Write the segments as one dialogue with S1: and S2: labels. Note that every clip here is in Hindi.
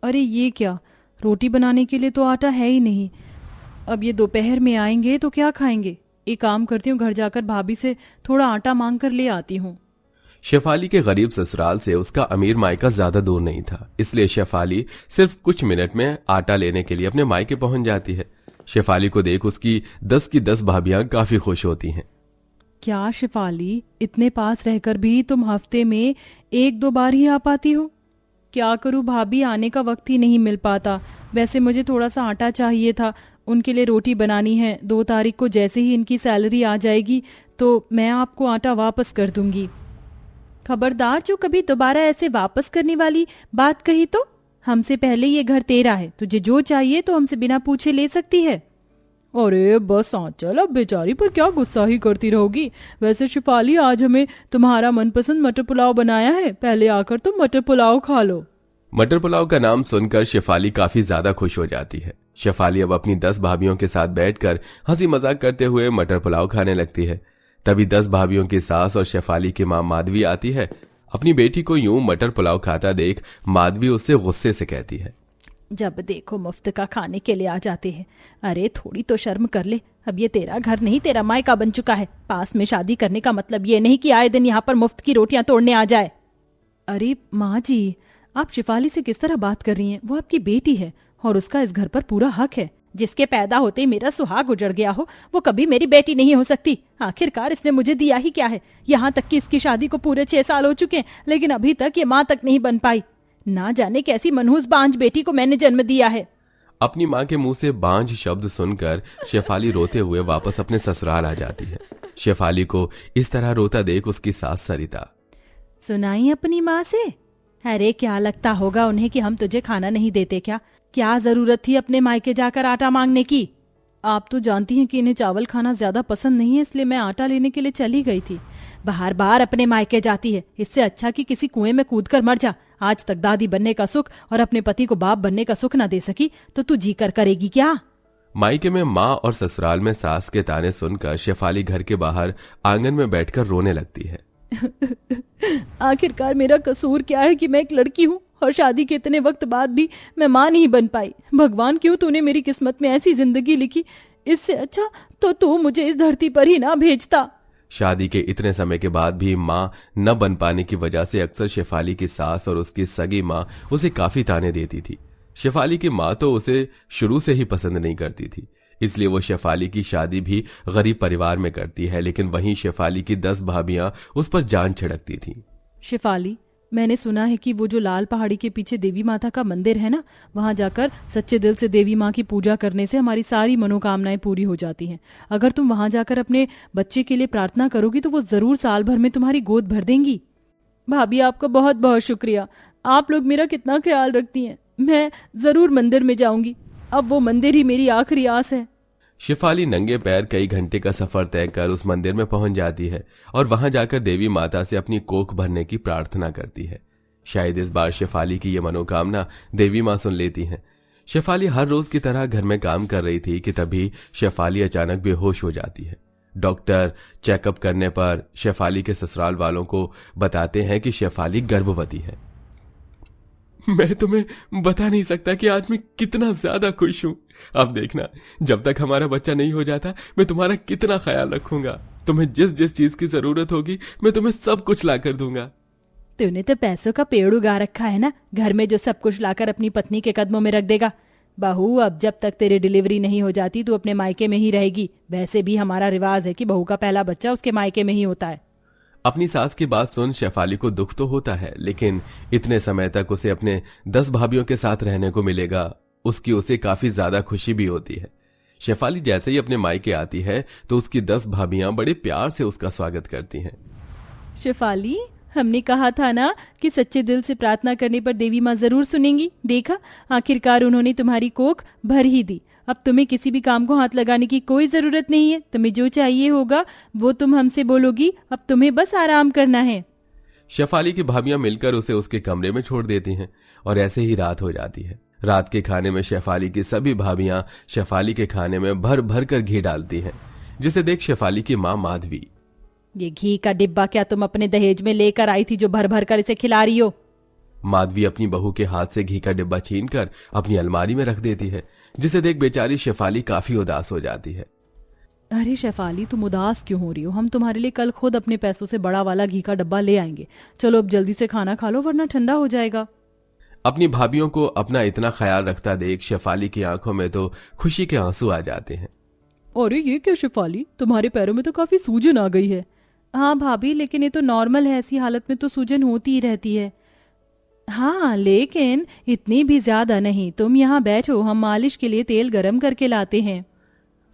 S1: अरे ये क्या, रोटी बनाने के लिए तो आटा है ही नहीं। अब ये दोपहर में आएंगे तो क्या खाएंगे। एक काम करती हूँ, घर जाकर भाभी से थोड़ा आटा मांग कर ले आती हूँ।
S2: शेफाली के गरीब ससुराल से उसका अमीर मायका ज्यादा दूर नहीं था, इसलिए शेफाली सिर्फ कुछ मिनट में आटा लेने के लिए अपने मायके पहुंच जाती है। शेफाली को देख उसकी 10 की 10 भाभियां काफी खुश होती हैं।
S1: क्या शेफाली, इतने पास रहकर भी तुम हफ्ते में 1-2 बार ही आ पाती हो? क्या करूँ भाभी, आने का वक्त ही नहीं मिल पाता। वैसे मुझे थोड़ा सा आटा चाहिए था, उनके लिए रोटी बनानी है। 2 तारीख को जैसे ही इनकी सैलरी आ जाएगी तो मैं आपको आटा वापस कर दूंगी। खबरदार, जो कभी दोबारा ऐसे वापस करने वाली बात कही तो। हमसे पहले ये घर तेरा है, तुझे जो चाहिए तो हमसे बिना पूछे ले सकती है। अरे बस आंचल, अब बेचारी पर क्या गुस्सा ही करती रहोगी। वैसे शिफाली, आज हमें तुम्हारा मनपसंद मटर पुलाव बनाया है, पहले आकर तुम मटर पुलाव खा लो।
S2: मटर पुलाव का नाम सुनकर शेफाली काफी ज्यादा खुश हो जाती है। शेफाली अब अपनी 10 भाभियों के साथ बैठकर हंसी मजाक करते हुए मटर पुलाव खाने लगती है। तभी 10 भाभियों की सास और शेफाली की मां माधवी आती है। अपनी बेटी को यूं मटर पुलाव खाता देख माधवी उससे गुस्से से कहती है,
S1: जब देखो मुफ्त का खाने के लिए आ जाते हैं। अरे थोड़ी तो शर्म कर ले, अब ये तेरा घर नहीं तेरा मायका बन चुका है। पास में शादी करने का मतलब ये नहीं कि आए दिन यहाँ पर मुफ्त की रोटियां तोड़ने आ जाए। अरे माँ जी, आप शिफाली से किस तरह बात कर रही हैं? वो आपकी बेटी है और उसका इस घर पर पूरा हक है। जिसके पैदा होते ही मेरा सुहाग उजड़ गया हो, वो कभी मेरी बेटी नहीं हो सकती। आखिरकार इसने मुझे दिया ही क्या है? यहाँ तक कि इसकी शादी को पूरे 6 साल हो चुके हैं, लेकिन अभी तक ये माँ तक नहीं बन पाई। ना जाने कैसी मनहूस बांझ बेटी को मैंने जन्म दिया है।
S2: अपनी मां के मुंह से बांझ शब्द सुनकर शेफाली रोते हुए वापस अपने ससुराल आ जाती है। शेफाली को इस तरह रोता देख उसकी सास सरिता,
S1: सुनाई अपनी माँ से? अरे क्या लगता होगा उन्हें कि हम तुझे खाना नहीं देते क्या? क्या जरूरत थी अपने मायके जाकर आटा मांगने की? आप तो जानती हैं कि इन्हें चावल खाना ज्यादा पसंद नहीं है, इसलिए मैं आटा लेने के लिए चली गई थी। बार बार अपने मायके जाती है, इससे अच्छा कि किसी कुएं में कूद कर मर जा। आज तक दादी बनने का सुख और अपने पति को बाप बनने का सुख न दे सकी तो तू जी कर करेगी क्या?
S2: मायके में माँ और ससुराल में सास के ताने सुनकर शेफाली घर के बाहर आंगन में बैठकर रोने लगती है।
S1: आखिरकार मेरा कसूर क्या है कि मैं एक लड़की हूँ और शादी के इतने वक्त बाद भी मैं माँ नहीं बन पाई। भगवान, क्यों तूने मेरी किस्मत में ऐसी जिंदगी लिखी? इससे अच्छा तो तू मुझे इस धरती पर ही ना भेजता।
S2: शादी के इतने समय के बाद भी माँ न बन पाने की वजह से अक्सर शेफाली की सास और उसकी सगी माँ उसे काफी ताने देती थी। शेफाली की माँ तो उसे शुरू से ही पसंद नहीं करती थी, इसलिए वो शेफाली की शादी भी गरीब परिवार में करती है। लेकिन वहीं शेफाली की 10 भाभियां उस पर जान छिड़कती थीं।
S1: शेफाली, मैंने सुना है कि वो जो लाल पहाड़ी के पीछे देवी माता का मंदिर है ना, वहां जाकर सच्चे दिल से देवी माँ की पूजा करने से हमारी सारी मनोकामनाएं पूरी हो जाती हैं। अगर तुम वहां जाकर अपने बच्चे के लिए प्रार्थना करोगी तो वो जरूर साल भर में तुम्हारी गोद भर देंगी। भाभी, आपका बहुत बहुत शुक्रिया। आप लोग मेरा कितना ख्याल रखती हैं। मैं जरूर मंदिर में जाऊंगी। अब वो मंदिर ही मेरी आखिरी आस है।
S2: शेफाली नंगे पैर कई घंटे का सफर तय कर उस मंदिर में पहुंच जाती है और वहां जाकर देवी माता से अपनी कोख भरने की प्रार्थना करती है। शायद इस बार शेफाली की यह मनोकामना देवी मां सुन लेती हैं। शेफाली हर रोज की तरह घर में काम कर रही थी कि तभी शेफाली अचानक बेहोश हो जाती है। डॉक्टर चेकअप करने पर शेफाली के ससुराल वालों को बताते हैं कि शेफाली गर्भवती है। मैं तुम्हें बता नहीं सकता कि आज मैं कितना ज्यादा खुश हूं। अब देखना, जब तक हमारा बच्चा नहीं हो जाता मैं तुम्हारा कितना ख्याल रखूंगा। तुम्हें जिस जिस चीज की जरूरत होगी मैं तुम्हें सब कुछ ला कर दूंगा।
S1: तूने तो पैसों का पेड़ उगा रखा है ना, घर में जो सब कुछ लाकर अपनी पत्नी के कदमों में रख देगा। बहू, अब जब तक तेरी डिलीवरी नहीं हो जाती तू अपने मायके में ही रहेगी। वैसे भी हमारा रिवाज है कि बहू का पहला बच्चा उसके मायके में ही होता है।
S2: अपनी सास की बात सुन शेफाली को दुख तो होता है, लेकिन इतने समय तक उसे अपने 10 भाभियों के साथ रहने को मिलेगा, उसकी उसे काफी ज्यादा खुशी भी होती है। शेफाली जैसे ही अपने मायके आती है तो उसकी 10 भाभियां बड़े प्यार से उसका स्वागत करती हैं।
S1: शेफाली, हमने कहा था ना कि सच्चे दिल से प्रार्थना करने पर देवी माँ जरूर सुनेंगी। देखा, आखिरकार उन्होंने तुम्हारी कोख भर ही दी। अब तुम्हें किसी भी काम को हाथ लगाने की कोई जरूरत नहीं है। तुम्हें जो चाहिए होगा वो तुम हमसे बोलोगी। अब तुम्हें बस आराम करना है।
S2: शेफाली की भाभियां मिलकर उसे उसके कमरे में छोड़ देती हैं और ऐसे ही रात हो जाती है। रात के खाने में शेफाली की सभी भाभियां शेफाली के खाने में भर भर कर घी डालती हैं, जिसे देख शेफाली की मां माधवी,
S1: ये घी का डिब्बा क्या तुम अपने दहेज में लेकर आई थी जो भर भर कर इसे खिला रही हो?
S2: माधवी अपनी बहू के हाथ से घी का डिब्बा छीनकर अपनी अलमारी में रख देती है, जिसे देख बेचारी शेफाली काफी उदास हो जाती है।
S1: अरे शेफाली, तुम उदास क्यों हो रही हो? हम तुम्हारे लिए कल खुद अपने पैसों से बड़ा वाला घी का डब्बा ले आएंगे। चलो अब जल्दी से खाना खा लो, वरना ठंडा हो जाएगा।
S2: अपनी भाभियों को अपना इतना ख्याल रखता देख शेफाली की आंखों में तो खुशी के आंसू आ जाते हैं।
S1: अरे ये क्या शेफाली, तुम्हारे पैरों में तो काफी सूजन आ गई है। हाँ भाभी, लेकिन ये तो नॉर्मल है, ऐसी हालत में तो सूजन होती ही रहती है। हाँ लेकिन इतनी भी ज्यादा नहीं। तुम यहाँ बैठो, हम मालिश के लिए तेल गरम करके लाते हैं।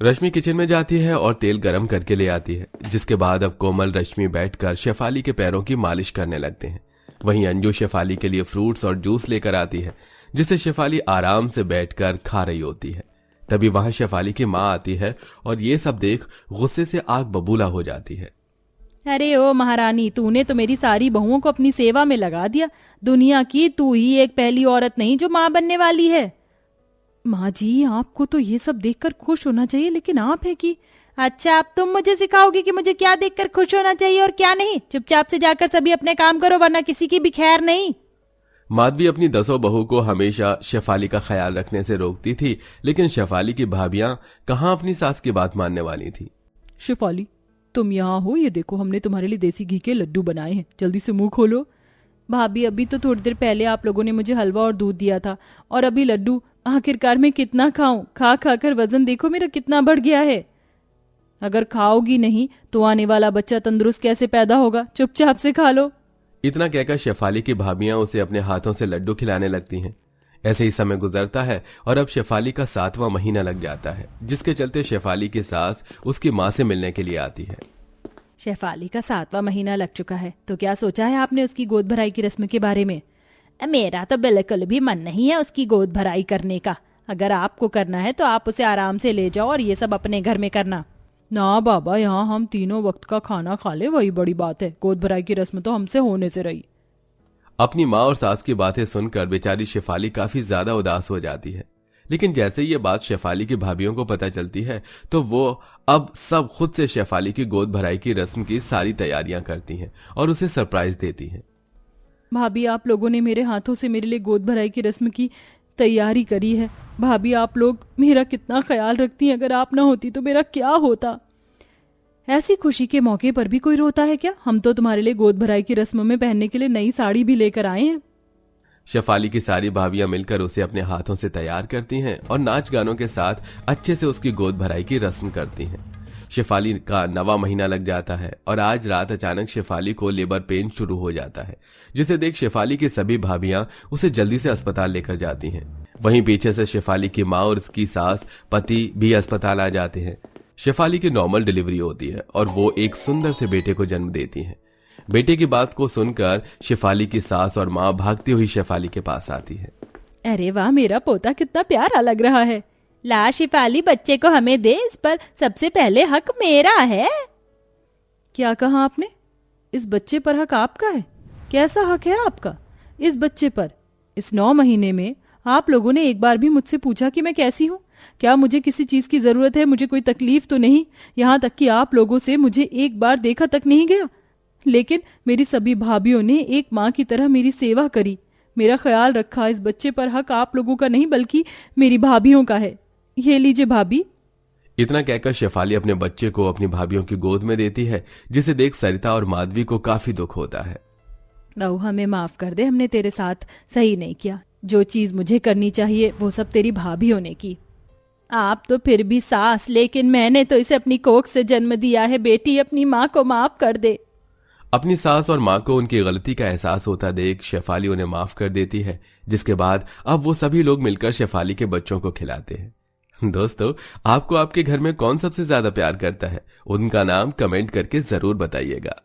S2: रश्मि किचन में जाती है और तेल गरम करके ले आती है, जिसके बाद अब कोमल रश्मि बैठकर शेफाली के पैरों की मालिश करने लगते हैं। वहीं अंजू शेफाली के लिए फ्रूट्स और जूस लेकर आती है, जिसे शेफाली आराम से बैठकर खा रही होती है। तभी वहां शेफाली की माँ आती है और ये सब देख गुस्से से आग बबूला हो जाती है।
S1: अरे ओ महारानी, तूने तो मेरी सारी बहुओं को अपनी सेवा में लगा दिया। दुनिया की तू ही एक पहली औरत नहीं जो माँ बनने वाली है। माँ जी, आपको तो ये सब देखकर खुश होना चाहिए, लेकिन आप है कि अच्छा, अब तुम मुझे सिखाओगे कि मुझे क्या देखकर खुश होना चाहिए और क्या नहीं? चुपचाप से जाकर सभी अपने काम करो, वरना किसी की भी खैर नहीं।
S2: माधवी अपनी 10 बहू को हमेशा शेफाली का ख्याल रखने से रोकती थी, लेकिन शेफाली की भाभियां कहां अपनी सास की बात मानने वाली थी।
S1: शेफाली, तुम यहाँ हो, ये देखो हमने तुम्हारे लिए देसी घी के लड्डू बनाए हैं, जल्दी से मुंह खोलो। भाभी, अभी तो थोड़ी देर पहले आप लोगों ने मुझे हलवा और दूध दिया था, और अभी लड्डू। आखिरकार मैं कितना खाऊं? खा खा कर वजन देखो मेरा कितना बढ़ गया है। अगर खाओगी नहीं तो आने वाला बच्चा तंदुरुस्त कैसे पैदा होगा? चुपचाप से खा लो।
S2: इतना कहकर शेफाली की भाभियां उसे अपने हाथों से लड्डू खिलाने लगती हैं। ऐसे ही समय गुजरता है और अब शेफाली का 7वां महीना लग जाता है, जिसके चलते शेफाली की सास उसकी माँ से मिलने के लिए आती है।
S1: शेफाली का 7वां महीना लग चुका है, तो क्या सोचा है आपने उसकी गोद भराई की रस्म के बारे में? मेरा तो बिल्कुल भी मन नहीं है उसकी गोद भराई करने का। अगर आपको करना है तो आप उसे आराम से ले जाओ और ये सब अपने घर में करना। ना बाबा, यहाँ हम तीनों वक्त का खाना खा ले, वही बड़ी बात है। गोद भराई की रस्म तो हमसे होने से रही।
S2: अपनी माँ और सास की बातें सुनकर बेचारी शेफाली काफी ज्यादा उदास हो जाती है, लेकिन जैसे ही ये बात शेफाली की भाभियों को पता चलती है तो वो अब सब खुद से शेफाली की गोद भराई की रस्म की सारी तैयारियां करती हैं और उसे सरप्राइज देती हैं।
S1: भाभी, आप लोगों ने मेरे हाथों से मेरे लिए गोद भराई की रस्म की तैयारी करी है। भाभी, आप लोग मेरा कितना ख्याल रखती हैं। अगर आप ना होती तो मेरा क्या होता? ऐसी खुशी के मौके पर भी कोई रोता है क्या? हम तो तुम्हारे लिए गोद भराई की रस्म में पहनने के लिए नई साड़ी भी लेकर आए हैं।
S2: शेफाली की सारी भाभियां मिलकर उसे अपने हाथों से तैयार करती हैं और नाच गानों के साथ अच्छे से उसकी गोद भराई की रस्म करती हैं। शेफाली का 9वां महीना लग जाता है और आज रात अचानक शेफाली को लेबर पेन शुरू हो जाता है, जिसे देख शेफाली की सभी भाभियां उसे जल्दी से अस्पताल लेकर जाती हैं। वहीं पीछे से शेफाली की माँ और उसकी सास पति भी अस्पताल आ जाते हैं। शेफाली की नॉर्मल डिलीवरी होती है और वो एक सुंदर से बेटे को जन्म देती हैं। बेटे की बात को सुनकर शेफाली की सास और माँ भागती हुई शेफाली के पास आती है।
S1: अरे वाह, मेरा पोता कितना प्यारा लग रहा है। ला शेफाली, बच्चे को हमें दे, इस पर सबसे पहले हक मेरा है। क्या कहा आपने? इस बच्चे पर हक आपका है? कैसा हक है आपका इस बच्चे पर? इस 9 महीने में आप लोगों ने एक बार भी मुझसे पूछा कि मैं कैसी हूँ? क्या मुझे किसी चीज की जरूरत है? मुझे कोई तकलीफ तो नहीं? यहाँ तक कि आप लोगों से मुझे एक बार देखा तक नहीं गया। लेकिन मेरी सभी भाभियों ने एक माँ की तरह मेरी सेवा करी, मेरा ख्याल रखा। इस बच्चे पर हक आप लोगों का नहीं बल्कि मेरी भाभियों का है। ये लीजिए भाभी।
S2: इतना कहकर शेफाली अपने बच्चे को अपनी भाभियों की गोद में देती है, जिसे देख सरिता और माधवी को काफी दुख होता है।
S1: बहू, हमें माफ कर दे, हमने तेरे साथ सही नहीं किया। जो चीज मुझे करनी चाहिए वो सब तेरी भाभियों ने की। आप तो फिर भी सास, लेकिन मैंने तो इसे अपनी कोख से जन्म दिया है। बेटी, अपनी माँ को माफ कर दे।
S2: अपनी सास और माँ को उनकी गलती का एहसास होता देख शेफाली उन्हें माफ कर देती है, जिसके बाद अब वो सभी लोग मिलकर शेफाली के बच्चों को खिलाते हैं। दोस्तों, आपको आपके घर में कौन सबसे ज्यादा प्यार करता है? उनका नाम कमेंट करके जरूर बताइएगा।